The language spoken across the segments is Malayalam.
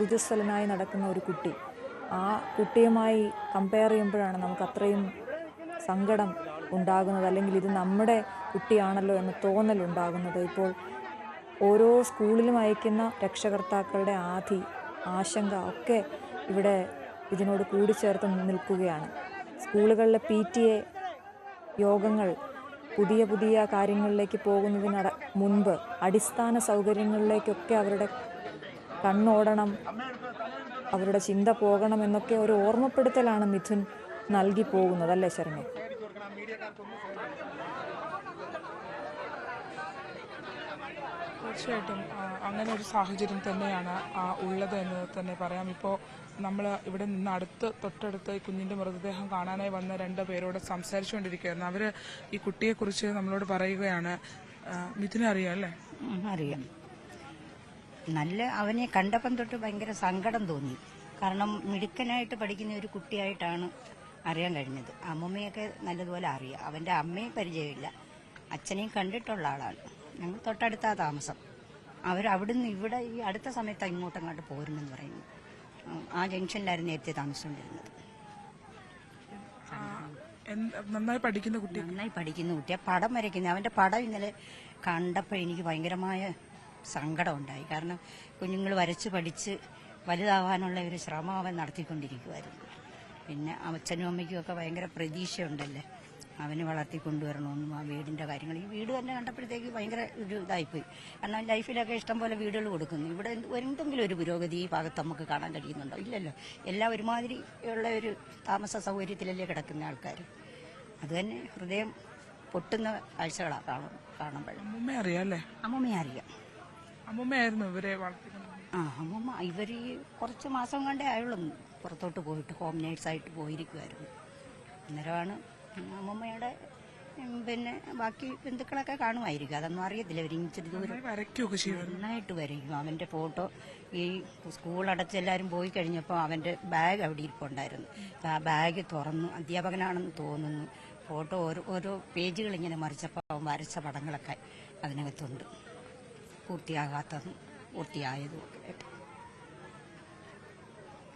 ഊർജ്ജസ്വലനായി നടക്കുന്ന ഒരു കുട്ടി, ആ കുട്ടിയുമായി കമ്പയർ ചെയ്യുമ്പോഴാണ് നമുക്ക് അത്രയും സങ്കടം ഉണ്ടാകുന്നത്, അല്ലെങ്കിൽ ഇത് നമ്മുടെ കുട്ടിയാണല്ലോ എന്ന തോന്നലുണ്ടാകുന്നത്. ഇപ്പോൾ ഓരോ സ്കൂളിലും അയക്കുന്ന രക്ഷകർത്താക്കളുടെ ആശങ്ക ഒക്കെ ഇവിടെ ഇതിനോട് കൂടിച്ചേർത്ത് നിൽക്കുകയാണ്. സ്കൂളുകളിലെ PTA യോഗങ്ങൾ പുതിയ പുതിയ കാര്യങ്ങളിലേക്ക് പോകുന്നതിന് മുൻപ് അടിസ്ഥാന സൗകര്യങ്ങളിലേക്കൊക്കെ അവരുടെ കണ്ണോടണം, അവരുടെ ചിന്ത പോകണം എന്നൊക്കെ ഒരു ഓർമ്മപ്പെടുത്തലാണ് മിഥുൻ നൽകി പോകുന്നത്, അല്ലേ ശരണ്യ? തീർച്ചയായിട്ടും അങ്ങനെ ഒരു സാഹചര്യം തന്നെയാണ് ഉള്ളത് എന്ന് തന്നെ പറയാം. ഇപ്പോൾ നമ്മൾ ഇവിടെ നിന്ന് തൊട്ടടുത്ത് ഈ കുഞ്ഞിന്റെ മൃതദേഹം കാണാനായി വന്ന 2 പേരോട് സംസാരിച്ചുകൊണ്ടിരിക്കുകയായിരുന്നു. അവർ ഈ കുട്ടിയെക്കുറിച്ച് നമ്മളോട് പറയുകയാണ്. മിഥുനെ അറിയാം അല്ലേ? അറിയാം. അവനെ കണ്ടപ്പം തൊട്ട് ഭയങ്കര സങ്കടം തോന്നി. കാരണം മിടുക്കനായിട്ട് പഠിക്കുന്ന ഒരു കുട്ടിയായിട്ടാണ് അറിയാൻ കഴിഞ്ഞത്. അമ്മമ്മയൊക്കെ നല്ലതുപോലെ അറിയാം. അവന്റെ അമ്മയെ പരിചയമില്ല, അച്ഛനെയും കണ്ടിട്ടുള്ള ആളാണ്. ഞങ്ങൾ തൊട്ടടുത്താ താമസം. അവിടുന്ന് ഇവിടെ ഈ അടുത്ത സമയത്ത് ഇങ്ങോട്ടങ്ങോട്ട് പോരുന്നെന്ന് പറയുന്നു. ആ ജംഗ്ഷനിലായിരുന്നു നേരത്തെ താമസിച്ചുകൊണ്ടിരുന്നത്. നന്നായി പഠിക്കുന്ന കുട്ടിയെ പടം വരയ്ക്കുന്ന അവന്റെ പടം ഇന്നലെ കണ്ടപ്പോൾ എനിക്ക് ഭയങ്കരമായ സങ്കടം ഉണ്ടായി. കാരണം കുഞ്ഞുങ്ങൾ വരച്ച് പഠിച്ച് വലുതാവാനുള്ള ഒരു ശ്രമം അവൻ നടത്തിക്കൊണ്ടിരിക്കുമായിരുന്നു. പിന്നെ അച്ഛനും അമ്മയ്ക്കും ഒക്കെ ഭയങ്കര പ്രതീക്ഷയുണ്ടല്ലേ അവന് വളർത്തിക്കൊണ്ടുവരണമെന്നും ആ വീടിന്റെ കാര്യങ്ങൾ. ഈ വീട് തന്നെ കണ്ടപ്പോഴത്തേക്ക് ഭയങ്കര ഒരു ഇതായിപ്പോയി. കാരണം ലൈഫിലൊക്കെ ഇഷ്ടംപോലെ വീടുകൾ കൊടുക്കുന്നു. ഇവിടെ എന്തെങ്കിലും ഒരു പുരോഗതി ഈ ഭാഗത്ത് നമുക്ക് കാണാൻ കഴിയുന്നുണ്ടോ? ഇല്ലല്ലോ. എല്ലാം ഒരുമാതിരി ഉള്ള ഒരു താമസ സൗകര്യത്തിലല്ലേ കിടക്കുന്ന ആൾക്കാർ. അത് തന്നെ ഹൃദയം പൊട്ടുന്ന കാഴ്ചകളാണ് കാണുമ്പോൾ. അമ്മൂമ്മയെ അറിയാം. അമ്മൂമ്മയായിരുന്നു ഇവരെ അമ്മൂമ്മ ഇവര് കുറച്ച് മാസം കണ്ടേ ആയുള്ളൂ പുറത്തോട്ട് പോയിട്ട് ഹോം നേഴ്സായിട്ട് പോയിരിക്കുമായിരുന്നു. അന്നേരമാണ് അമ്മമ്മയുടെ പിന്നെ ബാക്കി ബന്ധുക്കളൊക്കെ കാണുമായിരിക്കും. അതൊന്നും അറിയത്തില്ല. അവർ ഇച്ചിരി ദൂരം നന്നായിട്ട് വരയ്ക്കും. അവന്റെ ഫോട്ടോ ഈ സ്കൂൾ അടച്ച് എല്ലാവരും പോയി കഴിഞ്ഞപ്പോൾ അവന്റെ ബാഗ് അവിടെ ഇരിപ്പുണ്ടായിരുന്നു. ആ ബാഗ് തുറന്നു, അധ്യാപകനാണെന്ന് തോന്നുന്നു. ഫോട്ടോ ഓരോ പേജുകൾ ഇങ്ങനെ മറിച്ചപ്പോൾ അവൻ വരച്ച പടങ്ങളൊക്കെ അതിനകത്തുണ്ട്. പൂർത്തിയാകാത്തതും പൂർത്തിയായതും ഒക്കെ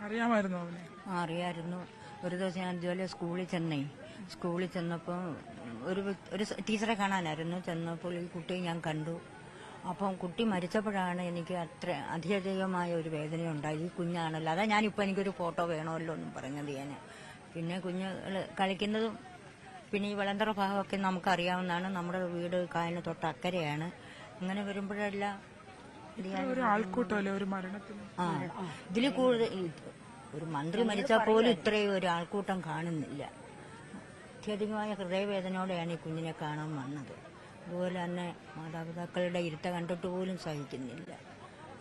അറിയാമായിരുന്നു. ഒരു ദിവസം ഞാൻ ഇതുപോലെ സ്കൂളിൽ ചെന്നപ്പോൾ ഒരു ടീച്ചറെ കാണാനായിരുന്നു ചെന്നപ്പോൾ ഈ കുട്ടിയെ ഞാൻ കണ്ടു. അപ്പം കുട്ടി മരിച്ചപ്പോഴാണ് എനിക്ക് അത്ര അധികമായ ഒരു വേദന ഉണ്ടായി. ഈ കുഞ്ഞാണല്ലോ, അതാ ഞാനിപ്പോൾ എനിക്കൊരു ഫോട്ടോ വേണമല്ലോ എന്നും പറഞ്ഞത് ഞാൻ. പിന്നെ കുഞ്ഞുങ്ങൾ കളിക്കുന്നതും പിന്നെ ഈ വളന്തറ ഭാഗമൊക്കെ നമുക്കറിയാവുന്നതാണ്. നമ്മുടെ വീട് കായലിന് തൊട്ടക്കരെയാണ്. അങ്ങനെ വരുമ്പോഴെല്ലാം ഇതിൽ കൂടുതൽ ഒരു മന്ത്രി മരിച്ചാൽ പോലും ഇത്രയും ഒരു ആൾക്കൂട്ടം കാണുന്നില്ല. അത്യധികമായ ഹൃദയവേദനയോടെയാണ് ഈ കുഞ്ഞിനെ കാണാൻ വന്നത്. അതുപോലെ തന്നെ മാതാപിതാക്കളുടെ ഇരുത്ത കണ്ടിട്ട് പോലും സഹിക്കുന്നില്ല.